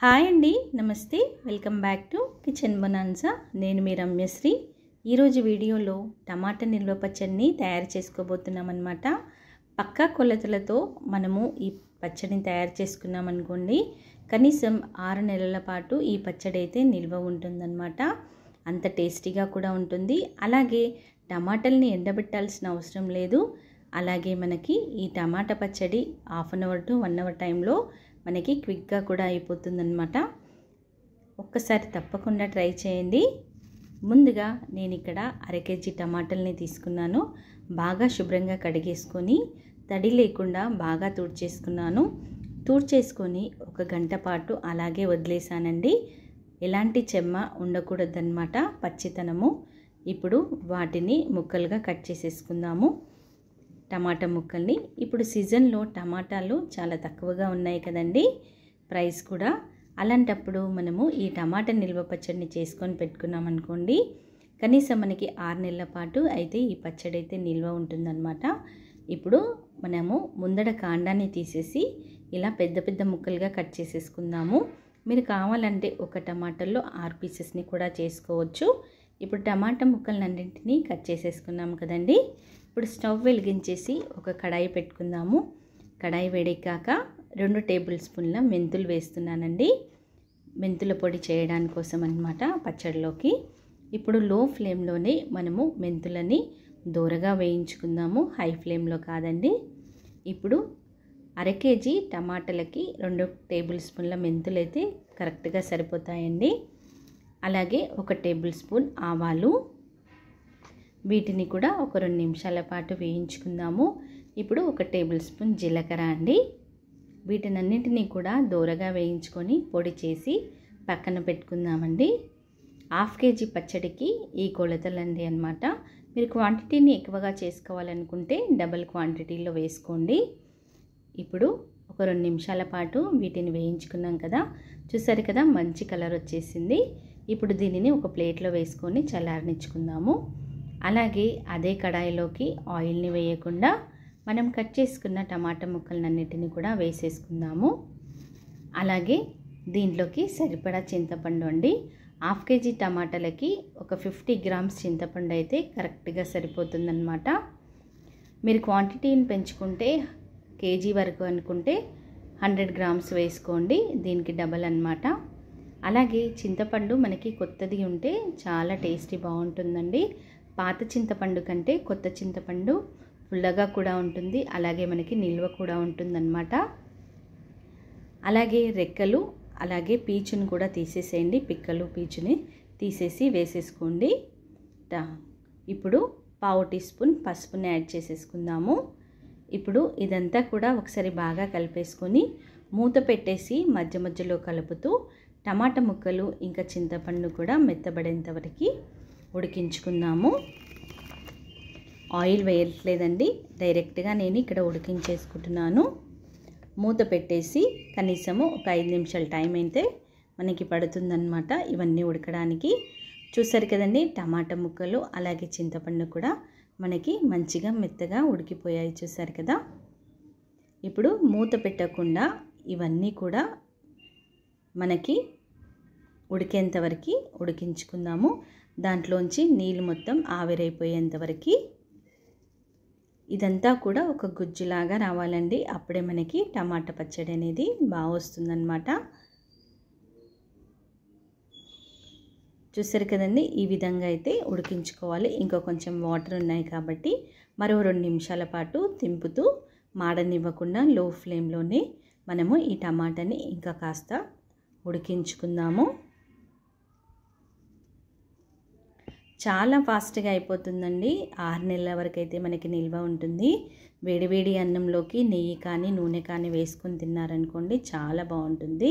Hi అండి, నమస్తే. Welcome back to kitchen bonanza. నేను మీ రమ్యశ్రీ. ఈరోజు వీడియోలో టమాటా నిల్వ పచ్చడిని తయారు చేసుకోబోతున్నామన్నమాట. పక్కా కొలతలతో మనము ఈ పచ్చడిని తయారు చేసుకున్నాం అనుకోండి, కనీసం 6 నెలల పాటు ఈ పచ్చడి అయితే నిల్వ ఉంటుందన్నమాట. అంత టేస్టీగా కూడా ఉంటుంది. అలాగే టమాటాలని ఎండబెట్టాల్సిన అవసరం లేదు. అలాగే మనకి ఈ టమాటా పచ్చడి half an hour to 1 hour టైంలో మనకి క్విక్గా కూడా అయిపోతుందన్నమాట. ఒక్కసారి తప్పకుండా ట్రై చేయండి. ముందుగా నేను ఇక్కడ 1/2 కేజీ టమాటాలని తీసుకున్నాను. బాగా శుభ్రంగా కడిగేసుకొని తడి లేకుండా బాగా తుడిచేసుకున్నాను. తుడిచేసుకొని 1 గంట పాటు అలాగే వదిలేసానండి. ఎలాంటి చెమ్మ ఉండకూడదన్నమాట, పచ్చితనము. ఇప్పుడు వాటిని ముక్కలుగా కట్ చేసేసుకుందాము, టమాటా ముక్కల్ని. ఇప్పుడు సీజన్లో టమాటాలు చాలా తక్కువగా ఉన్నాయి కదండి, ప్రైస్ కూడా. అలాంటప్పుడు మనము ఈ టమాటా నిల్వ పచ్చడిని చేసుకొని పెట్టుకున్నాం అనుకోండి, కనీసం మనకి 6 నెలల పాటు అయితే ఈ పచ్చడి అయితే నిల్వ ఉంటుందన్నమాట. ఇప్పుడు మనము ముందడ కాండాన్ని తీసేసి ఇలా పెద్ద పెద్ద ముక్కలుగా కట్ చేసేసుకుందాము. మీరు కావాలంటే ఒక టమాటాలో 6 పీసెస్ని కూడా చేసుకోవచ్చు. ఇప్పుడు టమాటా ముక్కలన్నింటినీ కట్ చేసేసుకున్నాము కదండి. ఇప్పుడు స్టవ్ వెలిగించేసి ఒక కడాయి పెట్టుకుందాము. కడాయి వేడెక్కాక 2 టేబుల్ స్పూన్ల మెంతులు వేస్తున్నానండి. మెంతుల పొడి చేయడానికి కోసం అన్నమాట పచ్చడిలోకి. ఇప్పుడు లో ఫ్లేమ్లోనే మనము మెంతులని దోరగా వేయించుకుందాము, హై ఫ్లేమ్లో కాదండి. ఇప్పుడు 1/2 కేజీ టమాటాలకి 2 టేబుల్ స్పూన్ల మెంతులు అయితే కరెక్ట్గా సరిపోతాయండి. అలాగే 1 టేబుల్ స్పూన్ ఆవాలు, వీటిని కూడా ఒక 2 నిమిషాల పాటు వేయించుకుందాము. ఇప్పుడు 1 టేబుల్ స్పూన్ జీలకర్ర అండి. వీటినన్నింటినీ కూడా దోరగా వేయించుకొని పొడి చేసి పక్కన పెట్టుకుందామండి. 1/2 కేజీ పచ్చడికి ఈ కొలతలండి అన్నమాట. మీరు క్వాంటిటీని ఎక్కువగా చేసుకోవాలనుకుంటే డబుల్ క్వాంటిటీలో వేసుకోండి. ఇప్పుడు ఒక 2 నిమిషాల పాటు వీటిని వేయించుకున్నాం కదా, చూసారు కదా, మంచి కలర్ వచ్చేసింది. ఇప్పుడు దీనిని ఒక ప్లేట్లో వేసుకొని చల్లారనిచ్చుకుందాము. అలాగే అదే కడాయిలోకి ఆయిల్ని వేయకుండా మనం కట్ చేసుకున్న టమాటా ముక్కలన్నిటిని కూడా వేసేసుకుందాము. అలాగే దీంట్లోకి సరిపడా చింతపండు అండి. 1/2 కేజీ టమాటాలకి ఒక 50 గ్రామ్స్ చింతపండు అయితే కరెక్ట్గా సరిపోతుందన్నమాట. మీరు క్వాంటిటీని పెంచుకుంటే కేజీ వరకు అనుకుంటే 100 గ్రామ్స్ వేసుకోండి, దీనికి డబల్ అన్నమాట. అలాగే చింతపండు మనకి కొత్తది ఉంటే చాలా టేస్టీ బాగుంటుందండి. పాత చింతపండు కంటే కొత్త చింతపండు పుల్లగా కూడా ఉంటుంది, అలాగే మనకి నిల్వ కూడా ఉంటుందన్నమాట. అలాగే రెక్కలు అలాగే పీచుని కూడా తీసేసేయండి, పిక్కలు పీచుని తీసేసి వేసేసుకోండి. ఇప్పుడు 1/2 టీ స్పూన్ పసుపుని యాడ్ చేసేసుకుందాము. ఇప్పుడు ఇదంతా కూడా ఒకసారి బాగా కలిపేసుకొని మూత పెట్టేసి మధ్య మధ్యలో కలుపుతూ టమాటా ముక్కలు ఇంకా చింతపండు కూడా మెత్తబడేంత వరకు ఉడికించుకుందాము. ఆయిల్ వేయట్లేదండి, డైరెక్ట్గా నేను ఇక్కడ ఉడికించేసుకుంటున్నాను. మూత పెట్టేసి కనీసము ఒక 5 నిమిషాల టైం అయితే మనకి పడుతుందన్నమాట ఇవన్నీ ఉడకడానికి. చూసారు కదండి, టమాటా ముక్కలు అలాగే చింతపండు కూడా మనకి మంచిగా మెత్తగా ఉడికిపోయాయి, చూసారు కదా. ఇప్పుడు మూత పెట్టకుండా ఇవన్నీ కూడా మనకి ఉడికేంత వరకు ఉడికించుకుందాము. దాంట్లోంచి నీళ్ళు మొత్తం ఆవిరైపోయేంత వరకు. ఇదంతా కూడా ఒక గుజ్జులాగా రావాలండి, అప్పుడే మనకి టమాటా పచ్చడి అనేది బాగా వస్తుందన్నమాట. చూసారు కదండి, ఈ విధంగా అయితే ఉడికించుకోవాలి. ఇంకా కొంచెం వాటర్ ఉన్నాయి కాబట్టి మరో 2 నిమిషాల పాటు తింపుతూ మాడనివ్వకుండా లో ఫ్లేమ్లోనే మనము ఈ టమాటాని ఇంకా కాస్త ఉడికించుకుందాము. చాలా ఫాస్ట్గా అయిపోతుందండి. 6 నెలల వరకు అయితే మనకి నిల్వ ఉంటుంది. వేడివేడి అన్నంలోకి నెయ్యి కానీ నూనె కానీ వేసుకొని తిన్నారనుకోండి, చాలా బాగుంటుంది.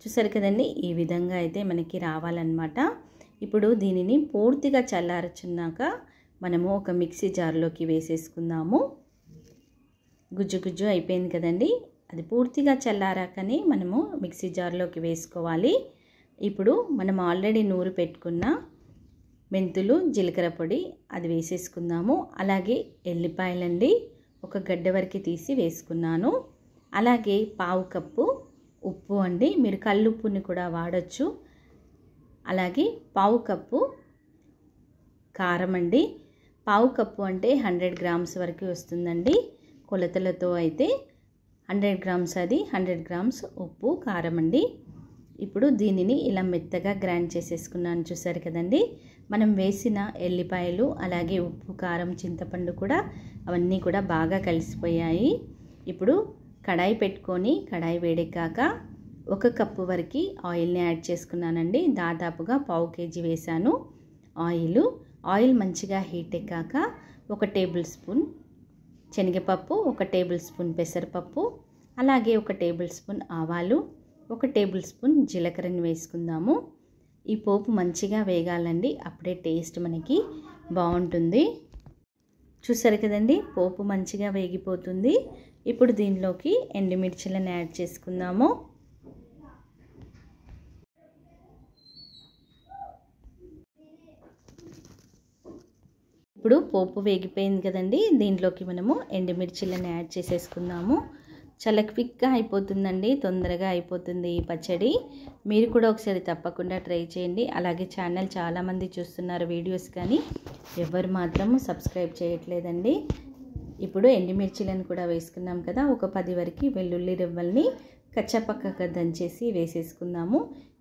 చూసారు కదండి, ఈ విధంగా అయితే మనకి రావాలన్నమాట. ఇప్పుడు దీనిని పూర్తిగా చల్లారచున్నాక మనము ఒక మిక్సీ జార్లోకి వేసేసుకుందాము. గుజ్జు గుజ్జు అయిపోయింది కదండి, అది పూర్తిగా చల్లారాకనే మనము మిక్సీ జార్లోకి వేసుకోవాలి. ఇప్పుడు మనం ఆల్రెడీ నూరి పెట్టుకున్న మెంతులు జీలకర్ర పొడి అది వేసేసుకుందాము. అలాగే ఎల్లిపాయలండి, ఒక గడ్డ వరకు తీసి వేసుకున్నాను. అలాగే 1/2 కప్పు ఉప్పు అండి, మీరు కల్లుప్పుని కూడా వాడచ్చు. అలాగే పావు కప్పు కారం అండి. పావు కప్పు అంటే 100 గ్రామ్స్ వరకు వస్తుందండి. కొలతలతో అయితే 100 గ్రామ్స్ అది, 100 గ్రామ్స్ ఉప్పు కారం అండి. ఇప్పుడు దీనిని ఇలా మెత్తగా గ్రైండ్ చేసేసుకున్నాను, చూసారు కదండి. మనం వేసిన ఎల్లిపాయలు అలాగే ఉప్పు కారం చింతపండు కూడా అవన్నీ కూడా బాగా కలిసిపోయాయి. ఇప్పుడు కడాయి పెట్టుకొని కడాయి వేడెక్కాక 1 కప్పు వరకు ఆయిల్ని యాడ్ చేసుకున్నానండి. దాదాపుగా పావు కేజీ వేసాను ఆయిల్ మంచిగా హీట్ ఎక్కాక 1 టేబుల్ స్పూన్ శనగపప్పు, 1 టేబుల్ స్పూన్ పెసరపప్పు, అలాగే 1 టేబుల్ స్పూన్ ఆవాలు, 1 టేబుల్ స్పూన్ జీలకర్రని వేసుకుందాము. ఈ పోపు మంచిగా వేగాలండి, అప్పుడే టేస్ట్ మనకి బాగుంటుంది. చూసారు కదండి, పోపు మంచిగా వేగిపోతుంది. ఇప్పుడు దీనిలోకి ఎండుమిర్చిలను యాడ్ చేసుకుందాము. ఇప్పుడు పోపు వేగిపోయింది కదండి, దీంట్లోకి మనము ఎండుమిర్చిలను యాడ్ చేసేసుకుందాము. చాలా క్విక్గా అయిపోతుందండి, తొందరగా అయిపోతుంది ఈ పచ్చడి. మీరు కూడా ఒకసారి తప్పకుండా ట్రై చేయండి. అలాగే ఛానల్ చాలామంది చూస్తున్నారు వీడియోస్, కానీ ఎవరు మాత్రం సబ్స్క్రైబ్ చేయట్లేదండి. ఇప్పుడు ఎండుమిర్చిలను కూడా వేసుకున్నాం కదా, ఒక 10 వరకు వెల్లుల్లి రెవ్వల్ని కచ్చపక్కగా దంచేసి వేసేసుకుందాము.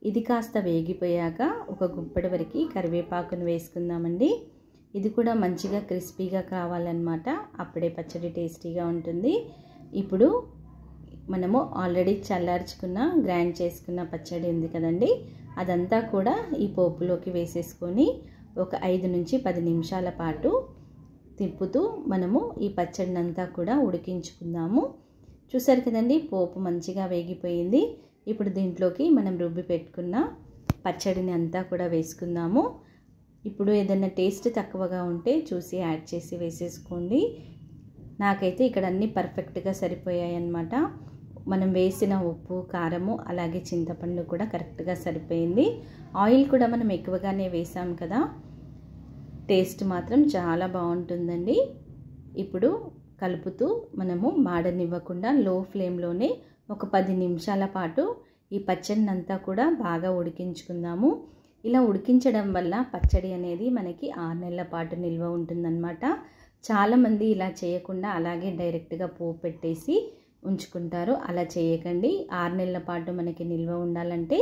ఇది కాస్త వేగిపోయాక 1 గుప్పెడు వరకు కరివేపాకును వేసుకుందామండి. ఇది కూడా మంచిగా క్రిస్పీగా కావాలన్నమాట, అప్పుడే పచ్చడి టేస్టీగా ఉంటుంది. ఇప్పుడు మనము ఆల్రెడీ చల్లార్చుకున్న గ్రైండ్ చేసుకున్న పచ్చడి ఉంది కదండి, అదంతా కూడా ఈ పోపులోకి వేసేసుకొని ఒక 5 నుంచి 10 నిమిషాల పాటు తిప్పుతూ మనము ఈ పచ్చడిని అంతా కూడా ఉడికించుకుందాము. చూసారు కదండి, పోపు మంచిగా వేగిపోయింది. ఇప్పుడు దీంట్లోకి మనం రుబ్బి పెట్టుకున్న పచ్చడిని అంతా కూడా వేసుకుందాము. ఇప్పుడు ఏదైనా టేస్ట్ తక్కువగా ఉంటే చూసి యాడ్ చేసి వేసేసుకోండి. నాకైతే ఇక్కడ అన్నీ పర్ఫెక్ట్గా సరిపోయాయి అన్నమాట. మనం వేసిన ఉప్పు కారము అలాగే చింతపండు కూడా కరెక్ట్గా సరిపోయింది. ఆయిల్ కూడా మనం ఎక్కువగానే వేసాం కదా, టేస్ట్ మాత్రం చాలా బాగుంటుందండి. ఇప్పుడు కలుపుతూ మనము మాడనివ్వకుండా లో ఫ్లేమ్లోనే ఒక 10 నిమిషాల పాటు ఈ పచ్చడిని అంతా కూడా బాగా ఉడికించుకుందాము. ఇలా ఉడికించడం వల్ల పచ్చడి అనేది మనకి 6 నెలల పాటు నిల్వ ఉంటుందన్నమాట. చాలామంది ఇలా చేయకుండా అలాగే డైరెక్ట్గా పోపు పెట్టేసి ఉంచుకుంటారు. అలా చేయకండి. 6 నెలల పాటు మనకి నిల్వ ఉండాలంటే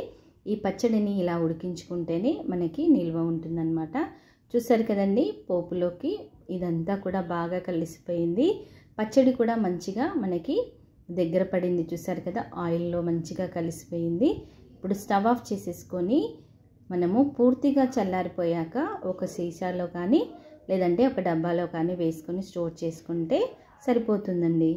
ఈ పచ్చడిని ఇలా ఉడికించుకుంటేనే మనకి నిల్వ ఉంటుందన్నమాట. చూసారు కదండి, పోపులోకి ఇదంతా కూడా బాగా కలిసిపోయింది. పచ్చడి కూడా మంచిగా మనకి దగ్గర పడింది, చూసారు కదా, ఆయిల్లో మంచిగా కలిసిపోయింది. ఇప్పుడు స్టవ్ ఆఫ్ చేసేసుకొని మనము పూర్తిగా చల్లారిపోయాక ఒక సీసాలో కానీ లేదంటే ఒక డబ్బాలో కానీ వేసుకొని స్టోర్ చేసుకుంటే సరిపోతుందండి.